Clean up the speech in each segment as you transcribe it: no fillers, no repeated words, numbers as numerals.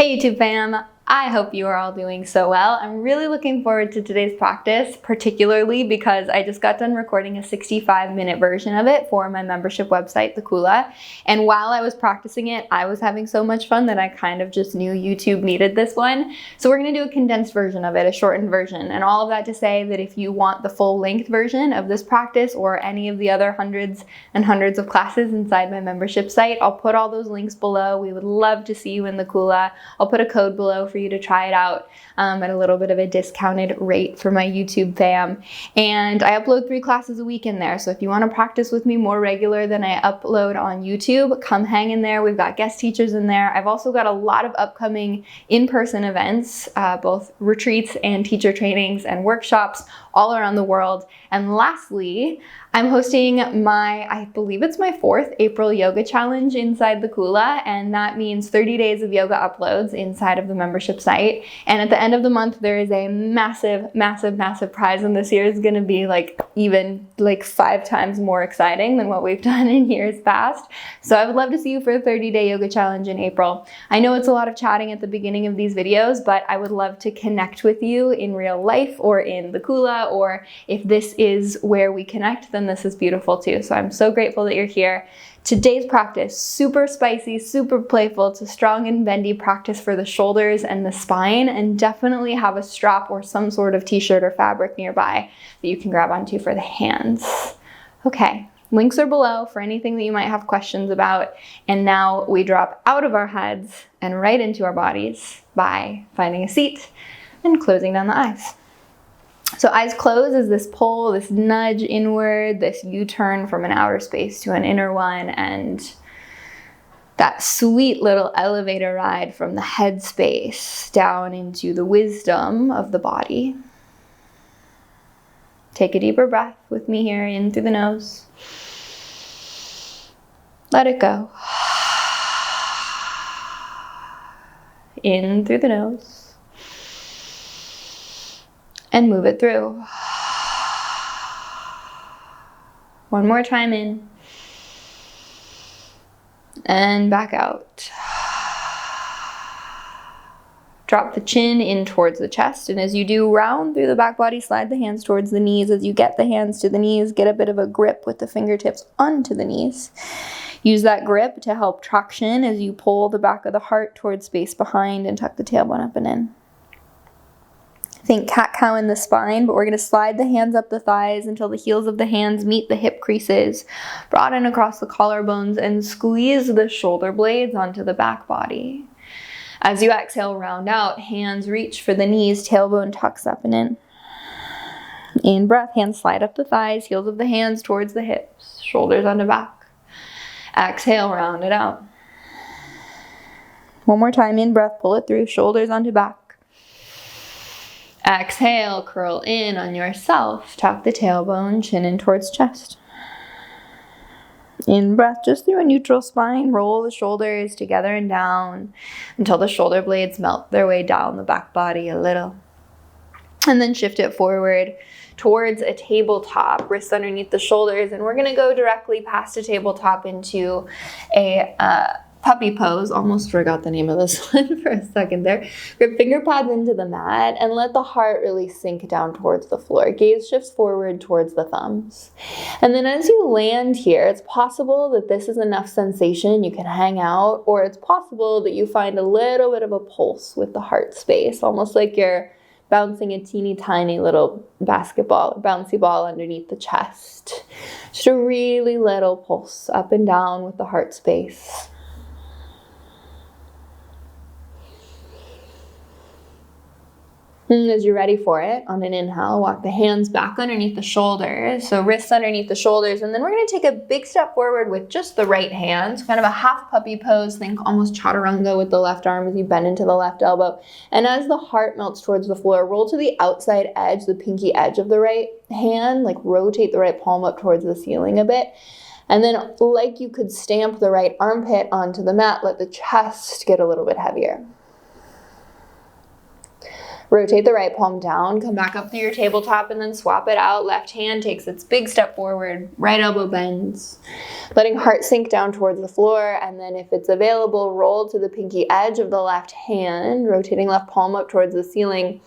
Hey YouTube fam, I hope you are all doing so well. I'm really looking forward to today's practice, particularly because I just got done recording a 65-minute version of it for my membership website, The Kula. And while I was practicing it, I was having so much fun that I kind of just knew YouTube needed this one. So we're gonna do a condensed version of it, a shortened version. And all of that to say that if you want the full-length version of this practice or any of the other hundreds and hundreds of classes inside my membership site, I'll put all those links below. We would love to see you in The Kula. I'll put a code below for you to try it out at a little bit of a discounted rate for my YouTube fam. And I upload 3 classes a week in there. So if you want to practice with me more regular than I upload on YouTube, come hang in there. We've got guest teachers in there. I've also got a lot of upcoming in-person events, both retreats and teacher trainings and workshops all around the world. And lastly, I'm hosting I believe it's my 4th April yoga challenge inside the Kula, and that means 30 days of yoga uploads inside of the membership site. And at the end of the month, there is a massive, massive, massive prize, and this year is gonna be even 5 times more exciting than what we've done in years past. So I would love to see you for a 30-day yoga challenge in April. I know it's a lot of chatting at the beginning of these videos, but I would love to connect with you in real life or in the Kula, or if this is where we connect, then this is beautiful too. So I'm so grateful that you're here. Today's practice, super spicy, super playful. It's a strong and bendy practice for the shoulders and the spine, and definitely have a strap or some sort of t-shirt or fabric nearby that you can grab onto for the hands. Okay, links are below for anything that you might have questions about. And now we drop out of our heads and right into our bodies by finding a seat and closing down the eyes. So eyes closed is this pull, this nudge inward, this U-turn from an outer space to an inner one, and that sweet little elevator ride from the head space down into the wisdom of the body. Take a deeper breath with me here, in through the nose. Let it go. In through the nose. And move it through. One more time in. And back out. Drop the chin in towards the chest, and as you do, round through the back body, slide the hands towards the knees. As you get the hands to the knees, get a bit of a grip with the fingertips onto the knees. Use that grip to help traction as you pull the back of the heart towards space behind and tuck the tailbone up and in. Think cat-cow in the spine, but we're going to slide the hands up the thighs until the heels of the hands meet the hip creases. Broaden across the collarbones and squeeze the shoulder blades onto the back body. As you exhale, round out, hands reach for the knees, tailbone tucks up and in. In breath, hands slide up the thighs, heels of the hands towards the hips, shoulders onto back. Exhale, round it out. One more time, in breath, pull it through, shoulders onto back. Exhale, curl in on yourself. Tuck the tailbone, chin in towards chest. In breath, just through a neutral spine, roll the shoulders together and down until the shoulder blades melt their way down the back body a little. And then shift it forward towards a tabletop, wrists underneath the shoulders. And we're going to go directly past a tabletop into a puppy pose. Almost forgot the name of this one for a second there. Grip finger pads into the mat and let the heart really sink down towards the floor. Gaze shifts forward towards the thumbs. And then as you land here, it's possible that this is enough sensation you can hang out, or it's possible that you find a little bit of a pulse with the heart space, almost like you're bouncing a teeny tiny little basketball or bouncy ball underneath the chest. Just a really little pulse up and down with the heart space. And as you're ready for it, on an inhale, walk the hands back underneath the shoulders. So wrists underneath the shoulders. And then we're going to take a big step forward with just the right hand. So kind of a half puppy pose. Think almost chaturanga with the left arm as you bend into the left elbow. And as the heart melts towards the floor, roll to the outside edge, the pinky edge of the right hand. Rotate the right palm up towards the ceiling a bit. And then like you could stamp the right armpit onto the mat, let the chest get a little bit heavier. Rotate the right palm down, come back up through your tabletop and then swap it out. Left hand takes its big step forward, right elbow bends. Letting heart sink down towards the floor, and then if it's available, roll to the pinky edge of the left hand, rotating left palm up towards the ceiling,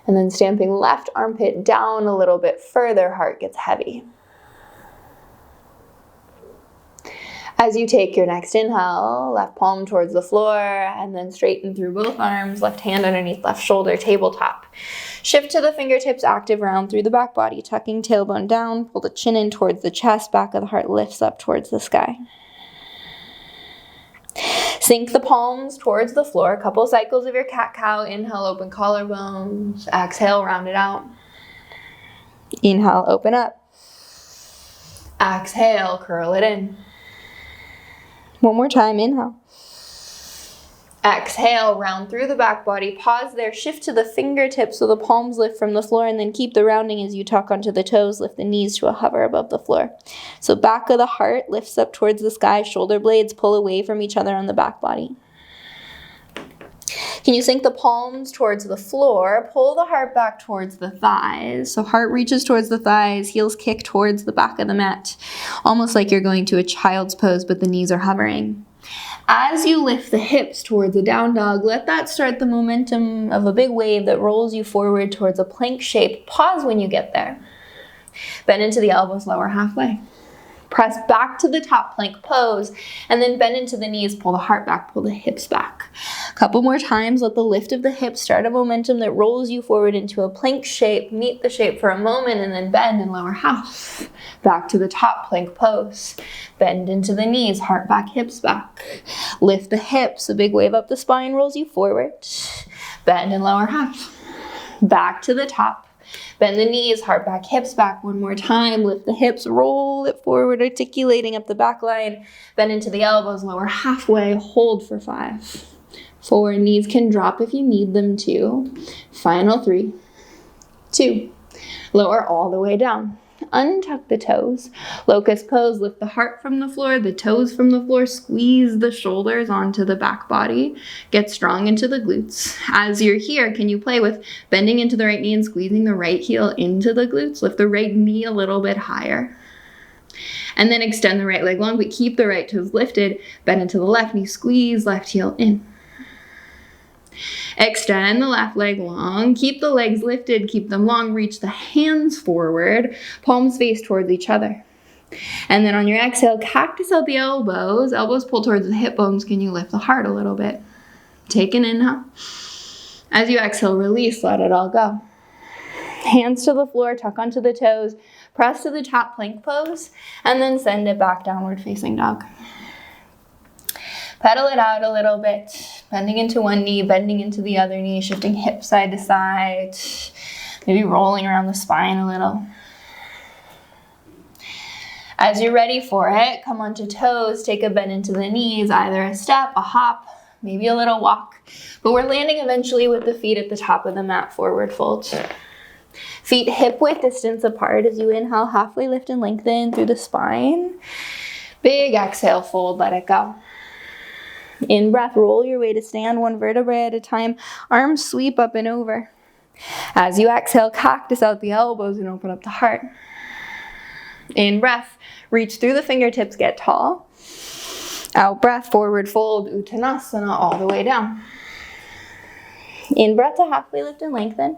and then stamping left armpit down a little bit further, heart gets heavy. As you take your next inhale, left palm towards the floor, and then straighten through both arms, left hand underneath left shoulder, tabletop. Shift to the fingertips, active round through the back body, tucking tailbone down, pull the chin in towards the chest, back of the heart lifts up towards the sky. Sink the palms towards the floor, a couple cycles of your cat-cow. Inhale, open collarbones. Exhale, round it out. Inhale, open up. Exhale, curl it in. One more time, inhale. Exhale, round through the back body. Pause there, shift to the fingertips so the palms lift from the floor, and then keep the rounding as you tuck onto the toes. Lift the knees to a hover above the floor. So back of the heart lifts up towards the sky. Shoulder blades pull away from each other on the back body. Can you sink the palms towards the floor? Pull the heart back towards the thighs. So heart reaches towards the thighs, heels kick towards the back of the mat. Almost like you're going to a child's pose, but the knees are hovering. As you lift the hips towards a down dog, let that start the momentum of a big wave that rolls you forward towards a plank shape. Pause when you get there. Bend into the elbows, lower halfway. Press back to the top plank pose, and then bend into the knees, pull the heart back, pull the hips back. A couple more times, let the lift of the hips start a momentum that rolls you forward into a plank shape. Meet the shape for a moment, and then bend and lower half. Back to the top plank pose. Bend into the knees, heart back, hips back. Lift the hips, a big wave up the spine rolls you forward. Bend and lower half. Back to the top. Bend the knees, heart back, hips back. One more time. Lift the hips, roll it forward, articulating up the back line. Bend into the elbows, lower halfway. Hold for 5. 4, knees can drop if you need them to. Final 3, 2. Lower all the way down. Untuck the toes. Locust pose, lift the heart from the floor, the toes from the floor, squeeze the shoulders onto the back body. Get strong into the glutes. As you're here, can you play with bending into the right knee and squeezing the right heel into the glutes? Lift the right knee a little bit higher. And then extend the right leg long, but keep the right toes lifted. Bend into the left knee, squeeze left heel in. Extend the left leg long, keep the legs lifted, keep them long, reach the hands forward, palms face towards each other. And then on your exhale, cactus out the elbows, elbows pull towards the hip bones. Can you lift the heart a little bit? Take an inhale. As you exhale, release, let it all go. Hands to the floor, tuck onto the toes, press to the top plank pose, and then send it back, downward facing dog. Pedal it out a little bit, bending into one knee, bending into the other knee, shifting hips side to side, maybe rolling around the spine a little. As you're ready for it, come onto toes, take a bend into the knees, either a step, a hop, maybe a little walk, but we're landing eventually with the feet at the top of the mat, forward fold. Feet hip width distance apart as you inhale, halfway lift and lengthen through the spine. Big exhale, fold, let it go. In breath, roll your way to stand, one vertebrae at a time. Arms sweep up and over. As you exhale, cactus out the elbows and open up the heart. In breath, reach through the fingertips, get tall. Out breath, forward fold, Uttanasana, all the way down. In breath, a halfway lift and lengthen.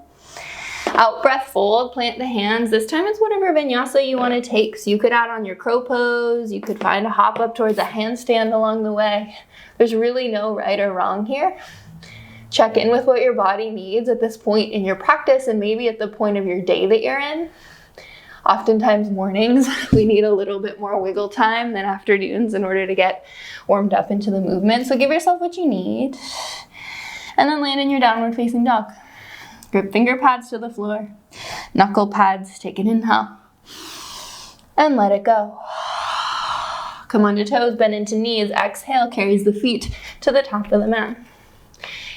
Out breath, fold, plant the hands. This time it's whatever vinyasa you want to take. So you could add on your crow pose. You could find a hop up towards a handstand along the way. There's really no right or wrong here. Check in with what your body needs at this point in your practice and maybe at the point of your day that you're in. Oftentimes mornings, we need a little bit more wiggle time than afternoons in order to get warmed up into the movement. So give yourself what you need. And then land in your downward facing dog. Grip finger pads to the floor. Knuckle pads, take an inhale. And let it go. Come onto toes, bend into knees. Exhale, carries the feet to the top of the mat.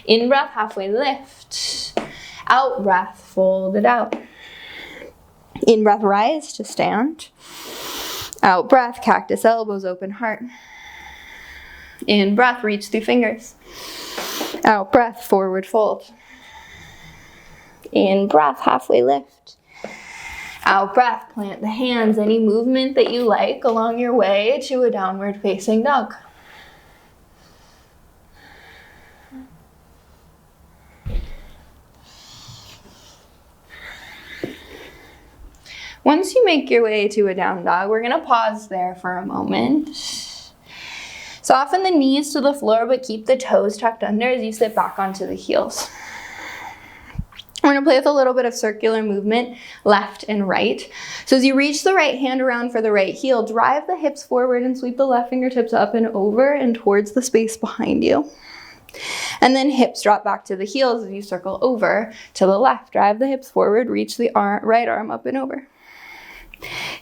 In breath, halfway lift. Out breath, fold it out. In breath, rise to stand. Out breath, cactus elbows, open heart. In breath, reach through fingers. Out breath, forward fold. In breath, halfway lift. Out breath, plant the hands, any movement that you like along your way to a downward facing dog. Once you make your way to a down dog, we're gonna pause there for a moment. Soften the knees to the floor, but keep the toes tucked under as you sit back onto the heels. We're gonna play with a little bit of circular movement, left and right. So as you reach the right hand around for the right heel, drive the hips forward and sweep the left fingertips up and over and towards the space behind you. And then hips drop back to the heels as you circle over to the left. Drive the hips forward, reach the right arm up and over.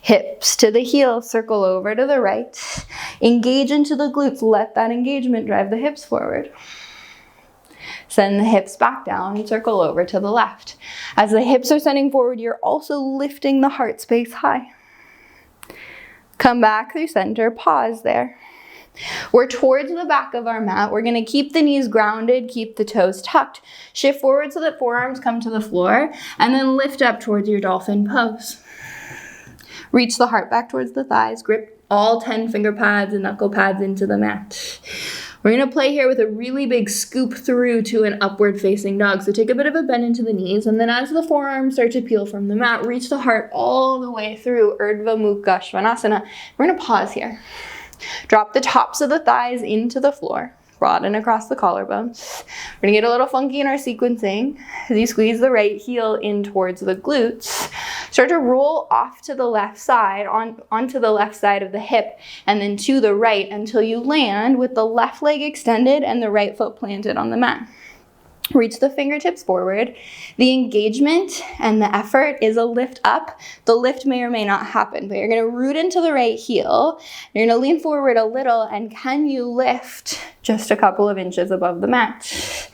Hips to the heels, circle over to the right. Engage into the glutes, let that engagement drive the hips forward. Send the hips back down and circle over to the left. As the hips are sending forward, you're also lifting the heart space high. Come back through center, pause there. We're towards the back of our mat. We're gonna keep the knees grounded, keep the toes tucked. Shift forward so that forearms come to the floor, and then lift up towards your dolphin pose. Reach the heart back towards the thighs, grip all 10 finger pads and knuckle pads into the mat. We're gonna play here with a really big scoop through to an upward facing dog. So take a bit of a bend into the knees, and then as the forearms start to peel from the mat, reach the heart all the way through Urdhva Mukha Svanasana. We're gonna pause here. Drop the tops of the thighs into the floor. Broaden across the collarbones. We're gonna get a little funky in our sequencing as you squeeze the right heel in towards the glutes. Start to roll off to the left side, onto the left side of the hip, and then to the right until you land with the left leg extended and the right foot planted on the mat. Reach the fingertips forward. The engagement and the effort is a lift up. The lift may or may not happen, but you're gonna root into the right heel. You're gonna lean forward a little, and can you lift just a couple of inches above the mat?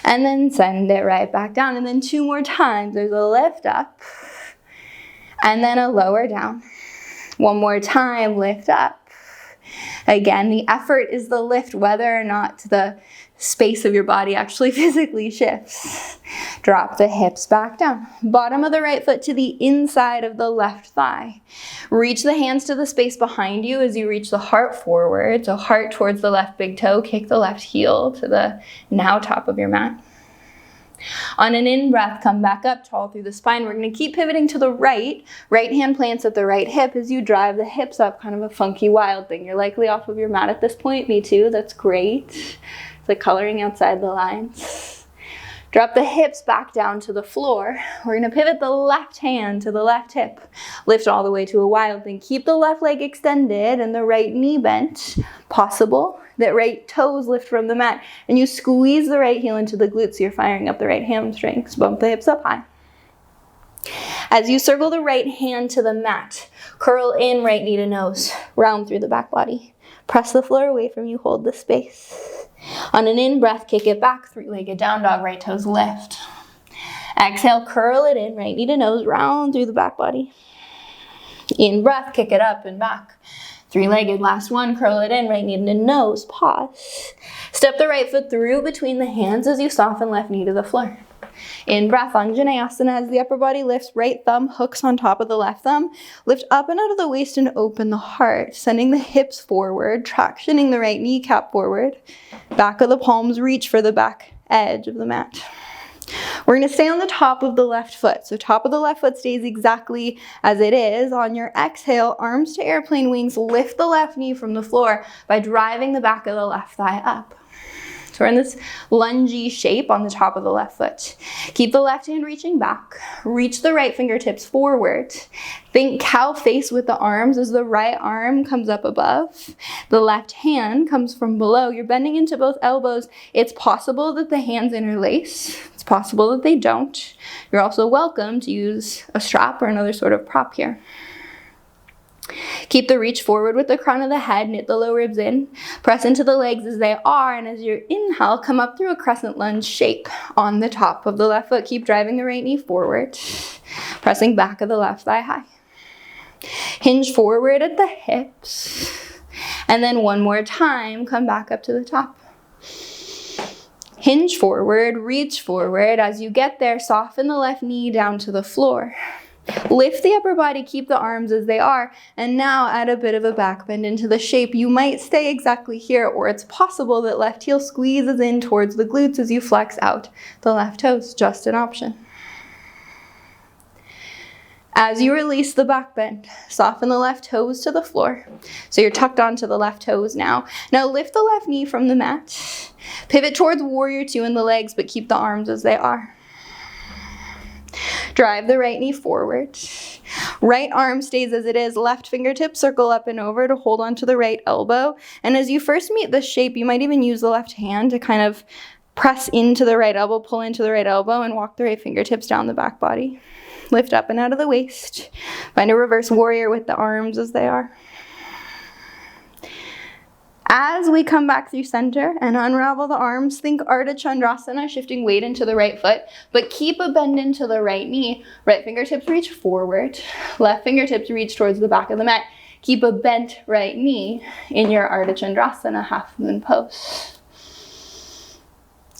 And then send it right back down. And then 2 more times. There's a lift up, and then a lower down. 1 more time, lift up. Again, the effort is the lift, whether or not the space of your body actually physically shifts. Drop the hips back down. Bottom of the right foot to the inside of the left thigh. Reach the hands to the space behind you as you reach the heart forward. So heart towards the left big toe. Kick the left heel to the now top of your mat. On an in-breath, come back up, tall through the spine. We're going to keep pivoting to the right. Right hand plants at the right hip as you drive the hips up, kind of a funky, wild thing. You're likely off of your mat at this point. Me too. That's great. It's like coloring outside the lines. Drop the hips back down to the floor. We're going to pivot the left hand to the left hip. Lift all the way to a wild thing. Keep the left leg extended and the right knee bent. Possible that right toes lift from the mat, and you squeeze the right heel into the glutes so you're firing up the right hamstrings. Bump the hips up high. As you circle the right hand to the mat, curl in right knee to nose, round through the back body. Press the floor away from you, hold the space. On an in-breath, kick it back, 3-legged down dog, right toes lift. Exhale, curl it in, right knee to nose, round through the back body. In breath, kick it up and back. 3-legged, last one, curl it in, right knee to nose, pause. Step the right foot through between the hands as you soften left knee to the floor. In breath, Anjaneyasana, as the upper body lifts, right thumb hooks on top of the left thumb. Lift up and out of the waist and open the heart, sending the hips forward, tractioning the right kneecap forward. Back of the palms reach for the back edge of the mat. We're going to stay on the top of the left foot. So top of the left foot stays exactly as it is. On your exhale, arms to airplane wings, lift the left knee from the floor by driving the back of the left thigh up. So we're in this lungy shape on the top of the left foot. Keep the left hand reaching back. Reach the right fingertips forward. Think cow face with the arms as the right arm comes up above. The left hand comes from below. You're bending into both elbows. It's possible that the hands interlace. It's possible that they don't. You're also welcome to use a strap or another sort of prop here. Keep the reach forward with the crown of the head, knit the low ribs in, press into the legs as they are, and as you inhale, come up through a crescent lunge shape on the top of the left foot. Keep driving the right knee forward, pressing back of the left thigh high. Hinge forward at the hips, and then one more time, come back up to the top. Hinge forward, reach forward. As you get there, soften the left knee down to the floor. Lift the upper body, keep the arms as they are, and now add a bit of a back bend into the shape. You might stay exactly here, or it's possible that left heel squeezes in towards the glutes as you flex out the left toes. Just an option. As you release the back bend, soften the left toes to the floor. So you're tucked onto the left toes now. Now lift the left knee from the mat. Pivot towards warrior two in the legs, but keep the arms as they are. Drive the right knee forward. Right arm stays as it is. Left fingertip circle up and over to hold onto the right elbow. And as you first meet this shape, you might even use the left hand to kind of press into the right elbow, pull into the right elbow, and walk the right fingertips down the back body. Lift up and out of the waist. Find a reverse warrior with the arms as they are. As we come back through center and unravel the arms, think Ardha Chandrasana, shifting weight into the right foot, but keep a bend into the right knee. Right fingertips reach forward. Left fingertips reach towards the back of the mat. Keep a bent right knee in your Ardha Chandrasana half moon pose.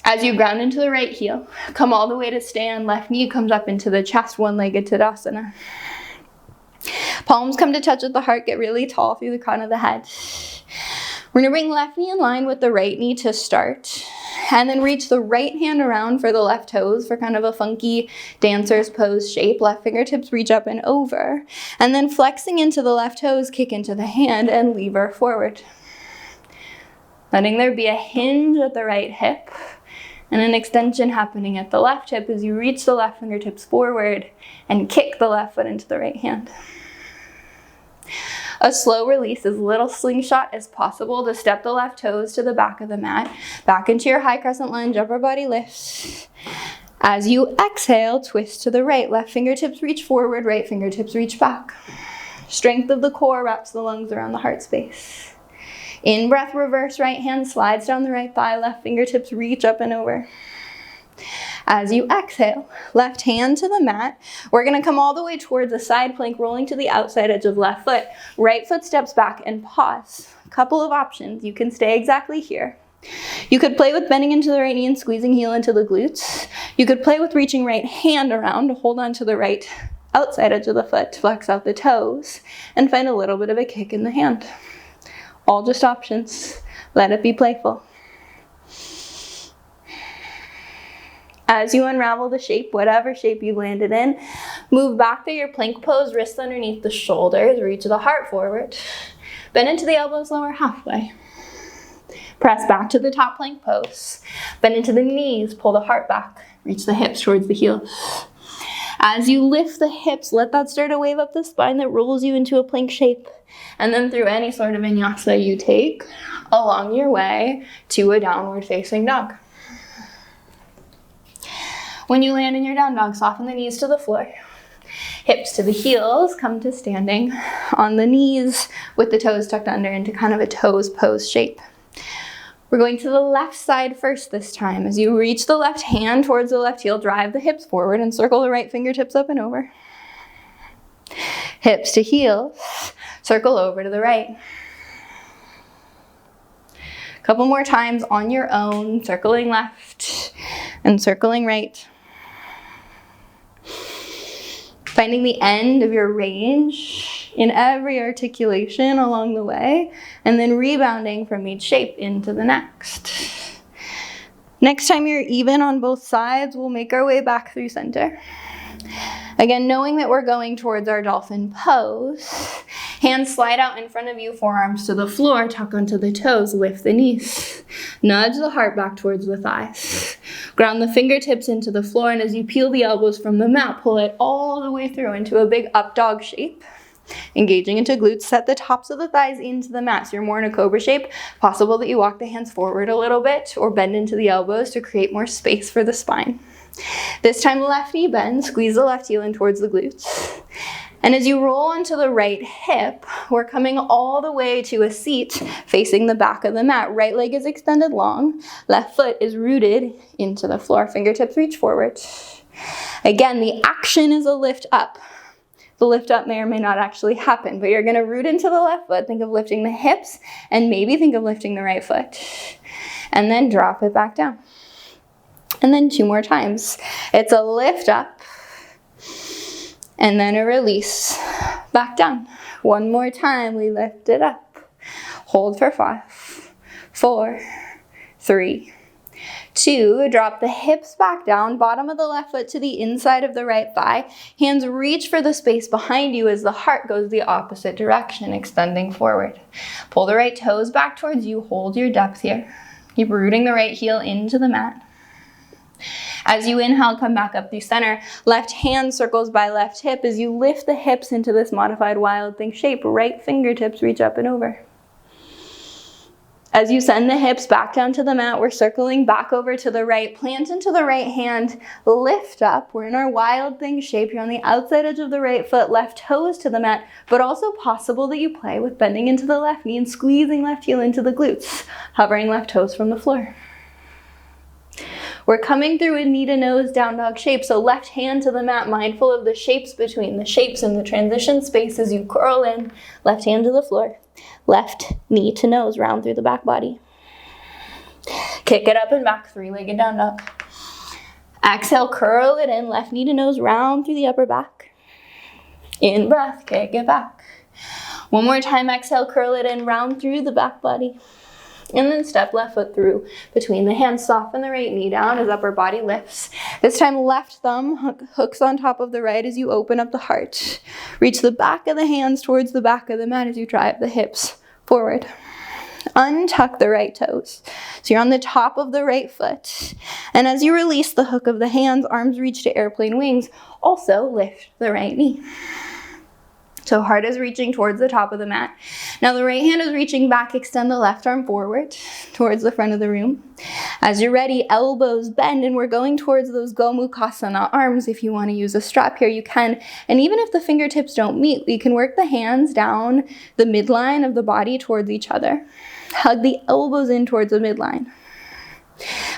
As you ground into the right heel, come all the way to stand. Left knee comes up into the chest, one-legged Tadasana. Palms come to touch at the heart, get really tall through the crown of the head. We're gonna bring left knee in line with the right knee to start, and then reach the right hand around for the left toes for kind of a funky dancer's pose shape. Left fingertips reach up and over, and then flexing into the left toes, kick into the hand and lever forward. Letting there be a hinge at the right hip, and an extension happening at the left hip as you reach the left fingertips forward and kick the left foot into the right hand. A slow release, as little slingshot as possible to step the left toes to the back of the mat. Back into your high crescent lunge, upper body lifts. As you exhale, twist to the right. Left fingertips reach forward, right fingertips reach back. Strength of the core wraps the lungs around the heart space. In breath, reverse right hand slides down the right thigh, left fingertips reach up and over. As you exhale, left hand to the mat. We're gonna come all the way towards a side plank, rolling to the outside edge of left foot. Right foot steps back and pause. A couple of options. You can stay exactly here. You could play with bending into the right knee and squeezing heel into the glutes. You could play with reaching right hand around to hold on to the right outside edge of the foot to flex out the toes and find a little bit of a kick in the hand. All just options. Let it be playful. As you unravel the shape, whatever shape you landed in, move back to your plank pose, wrists underneath the shoulders, reach the heart forward. Bend into the elbows, lower halfway. Press back to the top plank pose. Bend into the knees, pull the heart back, reach the hips towards the heels. As you lift the hips, let that start to wave up the spine that rolls you into a plank shape. And then through any sort of vinyasa you take along your way to a downward facing dog. When you land in your down dog, soften the knees to the floor. Hips to the heels, come to standing on the knees with the toes tucked under into kind of a toes pose shape. We're going to the left side first this time. As you reach the left hand towards the left heel, drive the hips forward and circle the right fingertips up and over. Hips to heels, circle over to the right. A couple more times on your own, circling left and circling right. Finding the end of your range in every articulation along the way, and then rebounding from each shape into the next. Next time you're even on both sides, we'll make our way back through center. Again, knowing that we're going towards our dolphin pose, hands slide out in front of you, forearms to the floor, tuck onto the toes, lift the knees. Nudge the heart back towards the thighs. Ground the fingertips into the floor, and as you peel the elbows from the mat, pull it all the way through into a big up dog shape. Engaging into glutes, set the tops of the thighs into the mat. So you're more in a cobra shape. Possible that you walk the hands forward a little bit or bend into the elbows to create more space for the spine. This time left knee bend, squeeze the left heel in towards the glutes. And as you roll onto the right hip, we're coming all the way to a seat facing the back of the mat. Right leg is extended long, left foot is rooted into the floor. Fingertips reach forward. Again, the action is a lift up. The lift up may or may not actually happen, but you're gonna root into the left foot, think of lifting the hips, and maybe think of lifting the right foot. And then drop it back down. And then 2 more times. It's a lift up and then a release back down. 1 more time, we lift it up. Hold for 5, 4, 3, 2, drop the hips back down, bottom of the left foot to the inside of the right thigh. Hands reach for the space behind you as the heart goes the opposite direction, extending forward. Pull the right toes back towards you, hold your depth here. Keep rooting the right heel into the mat. As you inhale, come back up through center. Left hand circles by left hip as you lift the hips into this modified wild thing shape. Right fingertips reach up and over. As you send the hips back down to the mat, we're circling back over to the right. Plant into the right hand, lift up. We're in our wild thing shape. You're on the outside edge of the right foot, left toes to the mat, but also possible that you play with bending into the left knee and squeezing left heel into the glutes, hovering left toes from the floor. We're coming through a knee to nose down dog shape, so left hand to the mat, mindful of the shapes between the shapes and the transition space as you curl in, left hand to the floor, left knee to nose, round through the back body. Kick it up and back, 3-legged down dog. Exhale, curl it in, left knee to nose, round through the upper back. In breath, kick it back. 1 more time, exhale, curl it in, round through the back body. And then step left foot through between the hands, soften the right knee down as upper body lifts. This time left thumb hooks on top of the right as you open up the heart. Reach the back of the hands towards the back of the mat as you drive the hips forward. Untuck the right toes. So you're on the top of the right foot. And as you release the hook of the hands, arms reach to airplane wings. Also lift the right knee. So heart is reaching towards the top of the mat. Now the right hand is reaching back, extend the left arm forward towards the front of the room. As you're ready, elbows bend, and we're going towards those Gomukhasana arms. If you want to use a strap here, you can. And even if the fingertips don't meet, we can work the hands down the midline of the body towards each other. Hug the elbows in towards the midline.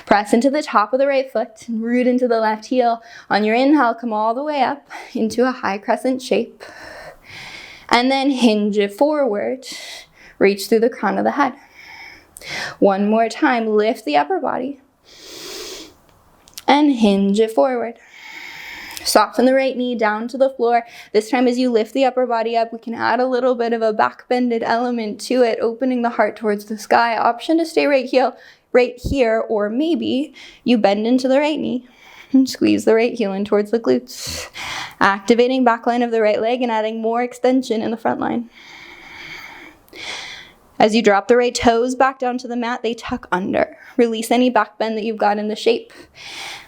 Press into the top of the right foot and root into the left heel. On your inhale, come all the way up into a high crescent shape. And then hinge it forward. Reach through the crown of the head. 1 more time, lift the upper body. And hinge it forward. Soften the right knee down to the floor. This time as you lift the upper body up, we can add a little bit of a back-bended element to it, opening the heart towards the sky. Option to stay right here, or maybe you bend into the right knee. And squeeze the right heel in towards the glutes. Activating back line of the right leg and adding more extension in the front line. As you drop the right toes back down to the mat, they tuck under. Release any back bend that you've got in the shape.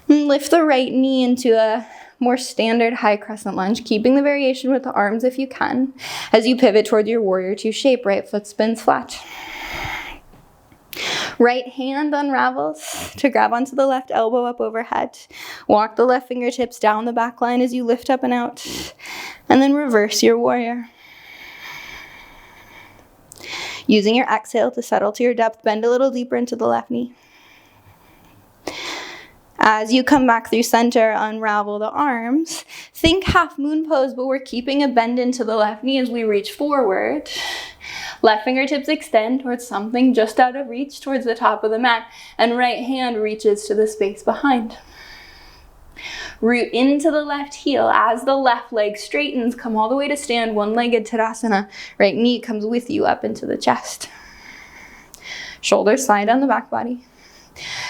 And lift the right knee into a more standard high crescent lunge, keeping the variation with the arms if you can. As you pivot toward your warrior 2 shape, right foot spins flat. Right hand unravels to grab onto the left elbow up overhead. Walk the left fingertips down the back line as you lift up and out. And then reverse your warrior. Using your exhale to settle to your depth, bend a little deeper into the left knee. As you come back through center, unravel the arms. Think half moon pose, but we're keeping a bend into the left knee as we reach forward. Left fingertips extend towards something just out of reach towards the top of the mat, and right hand reaches to the space behind. Root into the left heel as the left leg straightens. Come all the way to stand, one-legged Tadasana. Right knee comes with you up into the chest. Shoulders slide down the back body.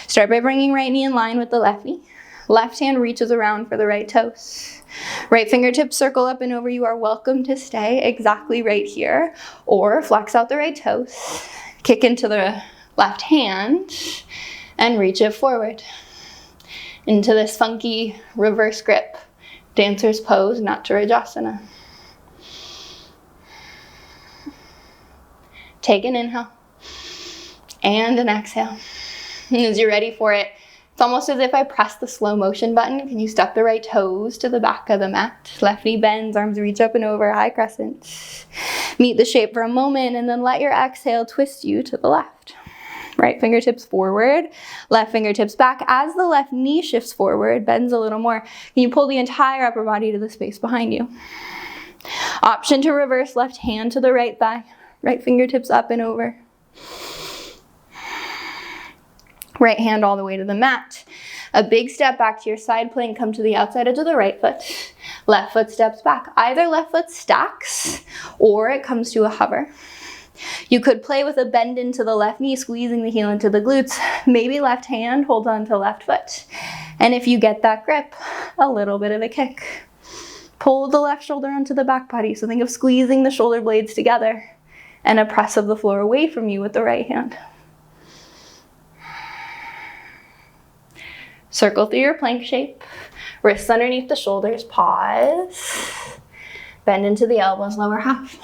Start by bringing right knee in line with the left knee. Left hand reaches around for the right toes. Right fingertips circle up and over. You are welcome to stay exactly right here, or flex out the right toes, kick into the left hand, and reach it forward into this funky reverse grip, dancer's pose, Natarajasana. Take an inhale and an exhale. And as you're ready for it, it's almost as if I press the slow motion button. Can you step the right toes to the back of the mat? Left knee bends, arms reach up and over, high crescent. Meet the shape for a moment and then let your exhale twist you to the left. Right fingertips forward, left fingertips back. As the left knee shifts forward, bends a little more, can you pull the entire upper body to the space behind you? Option to reverse, left hand to the right thigh, right fingertips up and over. Right hand all the way to the mat. A big step back to your side plank, come to the outside edge of the right foot. Left foot steps back. Either left foot stacks or it comes to a hover. You could play with a bend into the left knee, squeezing the heel into the glutes. Maybe left hand holds on to left foot. And if you get that grip, a little bit of a kick. Pull the left shoulder onto the back body. So think of squeezing the shoulder blades together and a press of the floor away from you with the right hand. Circle through your plank shape. Wrists underneath the shoulders. Pause. Bend into the elbows, lower half.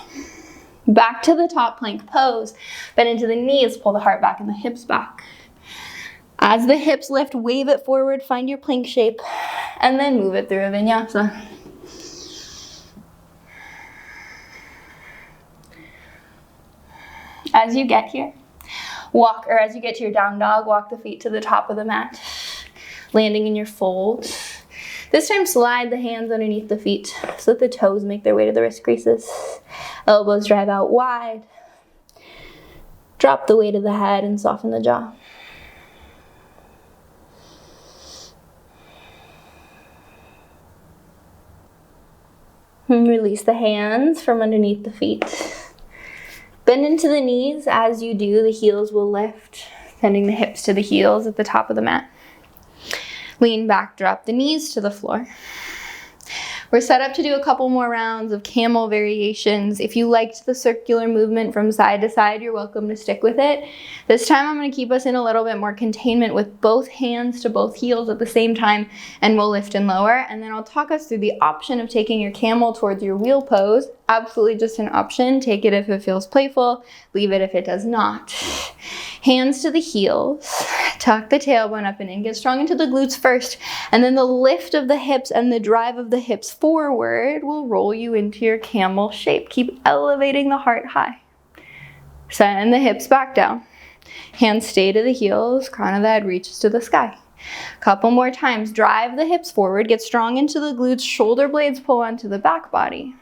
Back to the top plank pose. Bend into the knees, pull the heart back and the hips back. As the hips lift, wave it forward, find your plank shape, and then move it through a vinyasa. As you get here, as you get to your down dog, walk the feet to the top of the mat, landing in your fold. This time slide the hands underneath the feet so that the toes make their way to the wrist creases. Elbows drive out wide. Drop the weight of the head and soften the jaw. And release the hands from underneath the feet. Bend into the knees. As you do, the heels will lift, sending the hips to the heels at the top of the mat. Lean back, drop the knees to the floor. We're set up to do a couple more rounds of camel variations. If you liked the circular movement from side to side, you're welcome to stick with it. This time I'm going to keep us in a little bit more containment with both hands to both heels at the same time, and we'll lift and lower. And then I'll talk us through the option of taking your camel towards your wheel pose. Absolutely just an option. Take it if it feels playful, leave it if it does not. Hands to the heels, tuck the tailbone up and in, get strong into the glutes first, and then the lift of the hips and the drive of the hips forward will roll you into your camel shape. Keep elevating the heart high. Send the hips back down. Hands stay to the heels, crown of the head reaches to the sky. Couple more times, drive the hips forward, get strong into the glutes, shoulder blades pull onto the back body.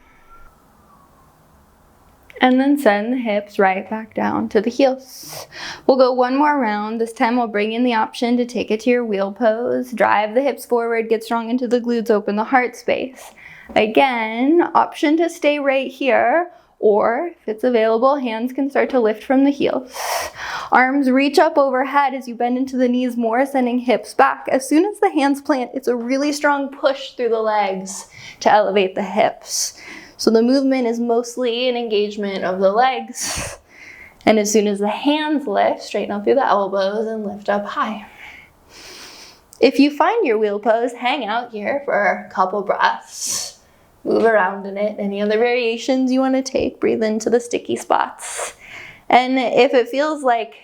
And then send the hips right back down to the heels. We'll go one more round. This time we'll bring in the option to take it to your wheel pose. Drive the hips forward, get strong into the glutes, open the heart space. Again, option to stay right here, or if it's available, hands can start to lift from the heels. Arms reach up overhead as you bend into the knees more, sending hips back. As soon as the hands plant, it's a really strong push through the legs to elevate the hips. So the movement is mostly an engagement of the legs. And as soon as the hands lift, straighten up through the elbows and lift up high. If you find your wheel pose, hang out here for a couple breaths. Move around in it. Any other variations you want to take, breathe into the sticky spots. And if it feels like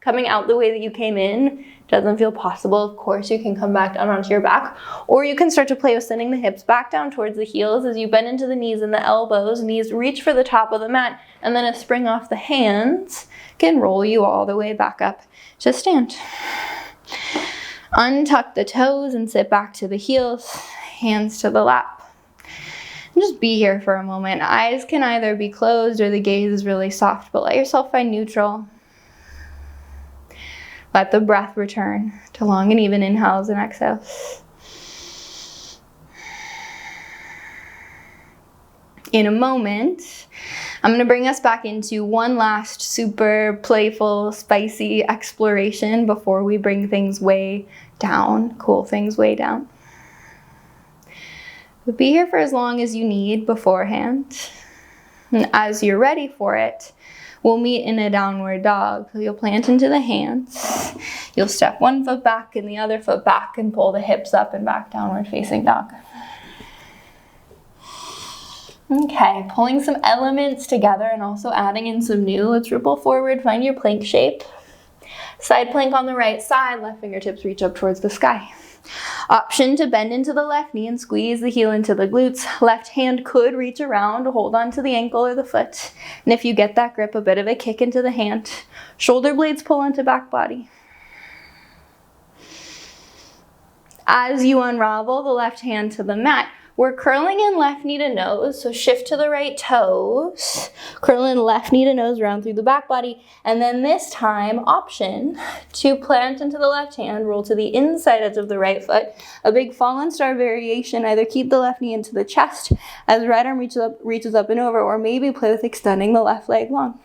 coming out the way that you came in doesn't feel possible, of course, you can come back down onto your back, or you can start to play with sending the hips back down towards the heels as you bend into the knees and the elbows. Knees reach for the top of the mat, and then a spring off the hands can roll you all the way back up to stand. Untuck the toes and sit back to the heels, hands to the lap. And just be here for a moment. Eyes can either be closed or the gaze is really soft, but let yourself find neutral. Let the breath return to long and even inhales and exhales. In a moment, I'm going to bring us back into one last super playful, spicy exploration before we bring things way down, cool things way down. But be here for as long as you need beforehand. And as you're ready for it, we'll meet in a downward dog. So you'll plant into the hands. You'll step one foot back and the other foot back and pull the hips up and back, downward facing dog. Okay, pulling some elements together and also adding in some new. Let's ripple forward, find your plank shape. Side plank on the right side, left fingertips reach up towards the sky. Option to bend into the left knee and squeeze the heel into the glutes. Left hand could reach around to hold on to the ankle or the foot. And if you get that grip, a bit of a kick into the hand. Shoulder blades pull onto back body. As you unravel the left hand to the mat, We're curling in left knee to nose, so shift to the right toes. Curl in left knee to nose, round through the back body, and then this time, option to plant into the left hand, roll to the inside edge of the right foot. A big fallen star variation, either keep the left knee into the chest as right arm reaches up and over, or maybe play with extending the left leg long.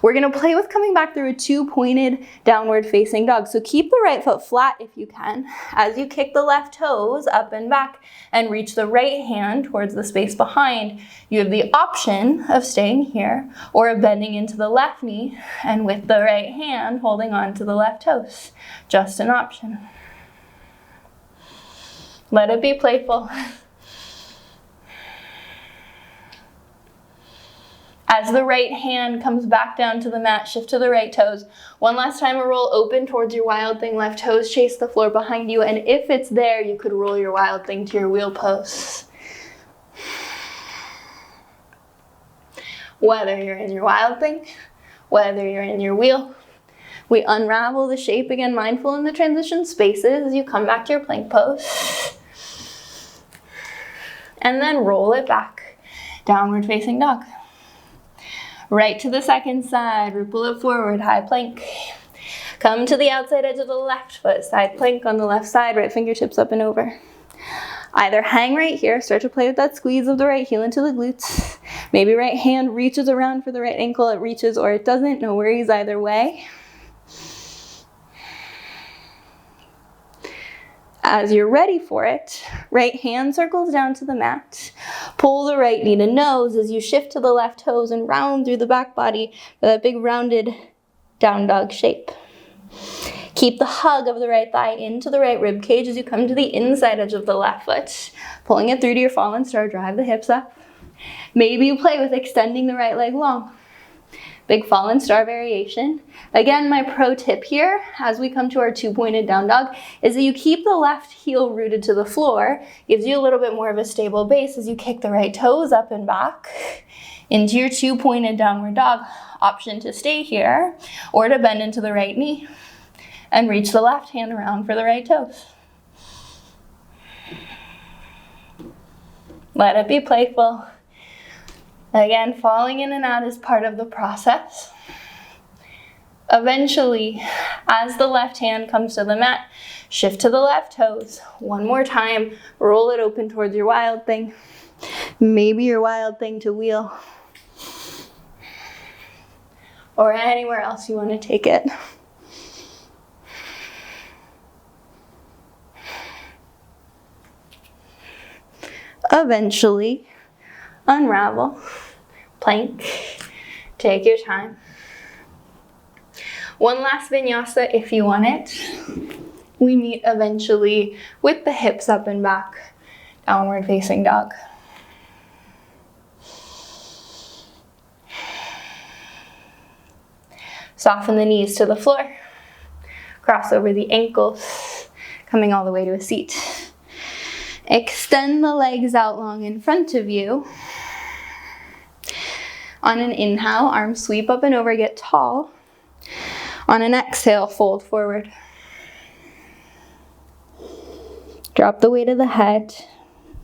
We're gonna play with coming back through a 2-pointed downward facing dog. So keep the right foot flat if you can, as you kick the left toes up and back and reach the right hand towards the space behind. You have the option of staying here or of bending into the left knee and with the right hand holding on to the left toes. Just an option. Let it be playful. As the right hand comes back down to the mat, shift to the right toes. One last time, a roll open towards your wild thing. Left toes chase the floor behind you. And if it's there, you could roll your wild thing to your wheel pose. Whether you're in your wild thing, whether you're in your wheel, we unravel the shape again, mindful in the transition spaces as you come back to your plank pose. And then roll it back, downward facing dog. Right to the second side, ripple it forward, high plank. Come to the outside edge of the left foot, side plank on the left side, right fingertips up and over. Either hang right here, start to play with that squeeze of the right heel into the glutes. Maybe right hand reaches around for the right ankle, it reaches or it doesn't, no worries either way. As you're ready for it, right hand circles down to the mat. Pull the right knee to nose as you shift to the left toes and round through the back body for that big rounded down dog shape. Keep the hug of the right thigh into the right rib cage as you come to the inside edge of the left foot. Pulling it through to your fallen star, drive the hips up. Maybe you play with extending the right leg long. Big fallen star variation. Again, my pro tip here, as we come to our 2-pointed down dog, is that you keep the left heel rooted to the floor. Gives you a little bit more of a stable base as you kick the right toes up and back into your 2-pointed downward dog. Option to stay here or to bend into the right knee and reach the left hand around for the right toes. Let it be playful. Again, falling in and out is part of the process. Eventually, as the left hand comes to the mat, shift to the left toes. One more time, roll it open towards your wild thing. Maybe your wild thing to wheel. Or anywhere else you want to take it. Eventually, unravel, plank, take your time. One last vinyasa if you want it. We meet eventually with the hips up and back, downward facing dog. Soften the knees to the floor, cross over the ankles, coming all the way to a seat. Extend the legs out long in front of you. On an inhale, arms sweep up and over, get tall. On an exhale, fold forward. Drop the weight of the head.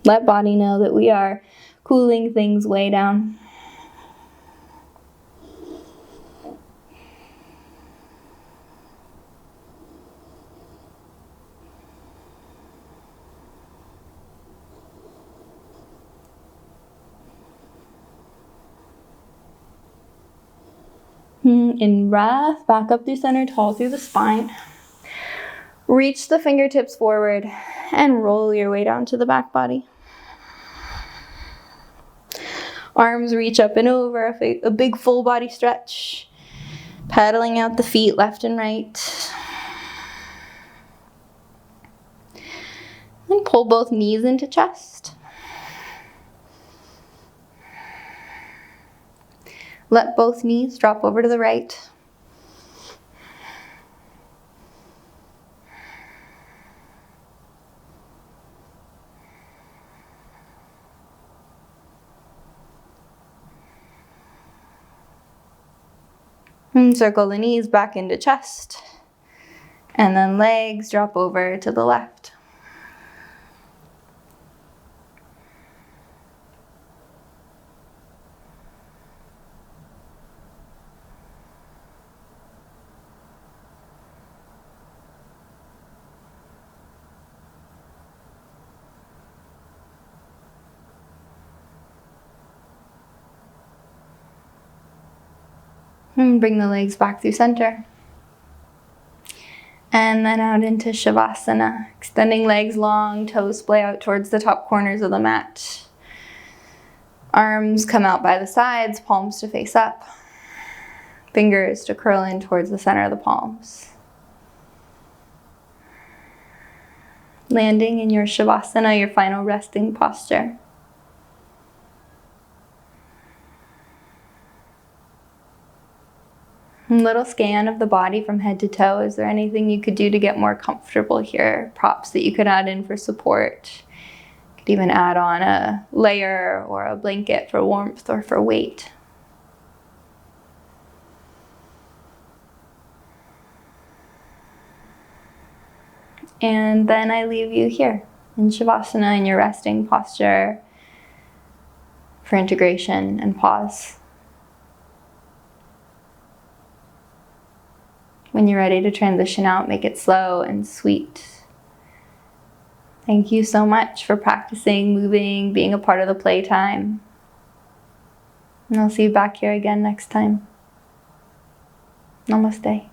Let body know that we are cooling things way down. In breath, back up through center, tall through the spine. Reach the fingertips forward and roll your way down to the back body. Arms reach up and over, a big full body stretch. Pedaling out the feet left and right. And pull both knees into chest. Let both knees drop over to the right. And circle the knees back into chest. And then legs drop over to the left. And bring the legs back through center. And then out into Shavasana. Extending legs long, toes splay out towards the top corners of the mat. Arms come out by the sides, palms to face up. Fingers to curl in towards the center of the palms. Landing in your Shavasana, your final resting posture. A little scan of the body from head to toe. Is there anything you could do to get more comfortable here? Props that you could add in for support. You could even add on a layer or a blanket for warmth or for weight. And then I leave you here in Shavasana in your resting posture for integration and pause. When you're ready to transition out, make it slow and sweet. Thank you so much for practicing, moving, being a part of the playtime. And I'll see you back here again next time. Namaste.